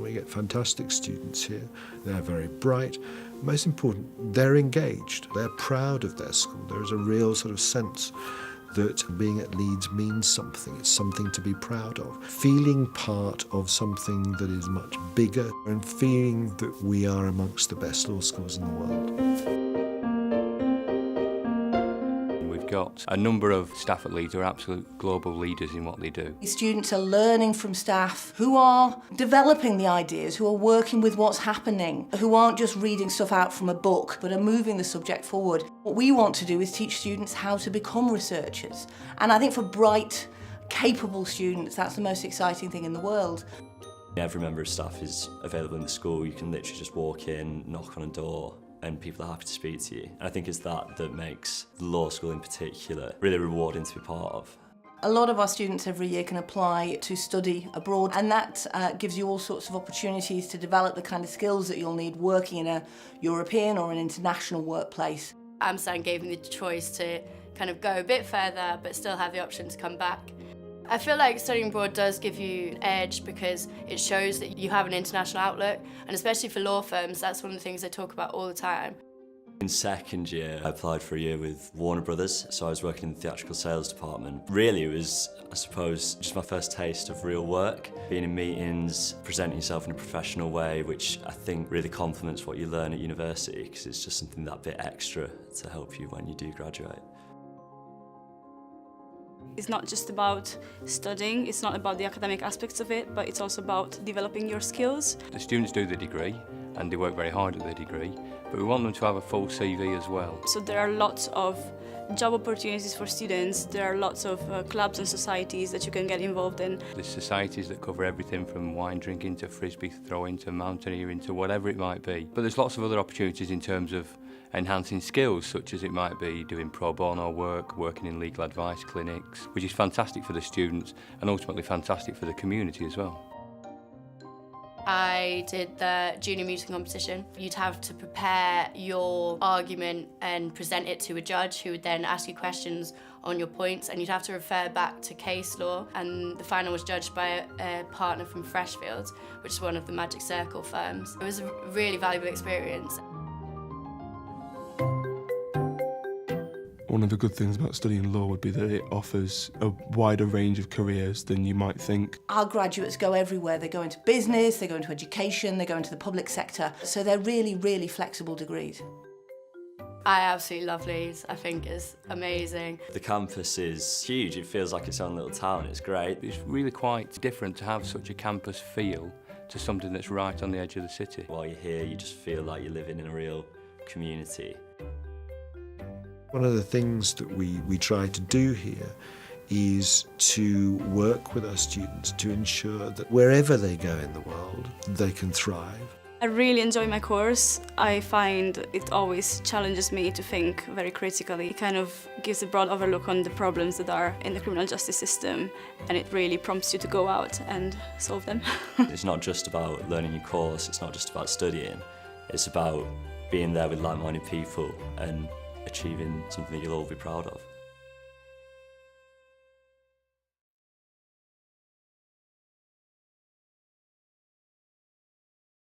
We get fantastic students here. They're very bright. Most important, they're engaged. They're proud of their school. There is a real sort of sense that being at Leeds means something. It's something to be proud of. Feeling part of something that is much bigger and feeling that we are amongst the best law schools in the world. Got a number of staff at Leeds who are absolute global leaders in what they do. Students are learning from staff who are developing the ideas, who are working with what's happening, who aren't just reading stuff out from a book, but are moving the subject forward. What we want to do is teach students how to become researchers. And I think for bright, capable students, that's the most exciting thing in the world. Every member of staff is available in the school. You can literally just walk in, knock on a door, and people are happy to speak to you. And I think it's that makes the law school in particular really rewarding to be part of. A lot of our students every year can apply to study abroad, and that gives you all sorts of opportunities to develop the kind of skills that you'll need working in a European or an international workplace. Amsterdam gave me the choice to kind of go a bit further but still have the option to come back. I feel like studying abroad does give you an edge because it shows that you have an international outlook, and especially for law firms, that's one of the things they talk about all the time. In second year, I applied for a year with Warner Brothers, so I was working in the theatrical sales department. Really, it was, I suppose, just my first taste of real work. Being in meetings, presenting yourself in a professional way, which I think really complements what you learn at university, because it's just something that bit extra to help you when you do graduate. It's not just about studying, it's not about the academic aspects of it, but it's also about developing your skills. The students do the degree and they work very hard at the degree, but we want them to have a full CV as well. So there are lots of job opportunities for students, there are lots of clubs and societies that you can get involved in. There's societies that cover everything from wine drinking to frisbee throwing to mountaineering to whatever it might be. But there's lots of other opportunities in terms of enhancing skills, such as it might be doing pro bono work, working in legal advice clinics, which is fantastic for the students and ultimately fantastic for the community as well. I did the junior music competition. You'd have to prepare your argument and present it to a judge who would then ask you questions on your points, and you'd have to refer back to case law, and the final was judged by a partner from Freshfields, which is one of the Magic Circle firms. It was a really valuable experience. One of the good things about studying law would be that it offers a wider range of careers than you might think. Our graduates go everywhere. They go into business, they go into education, they go into the public sector. So they're really, really flexible degrees. I absolutely love Leeds. I think it's amazing. The campus is huge. It feels like its own little town. It's great. It's really quite different to have such a campus feel to something that's right on the edge of the city. While you're here, you just feel like you're living in a real community. One of the things that we try to do here is to work with our students to ensure that wherever they go in the world, they can thrive. I really enjoy my course. I find it always challenges me to think very critically. It kind of gives a broad overlook on the problems that are in the criminal justice system, and it really prompts you to go out and solve them. It's not just about learning your course, it's not just about studying, it's about being there with like-minded people and achieving something that you'll all be proud of.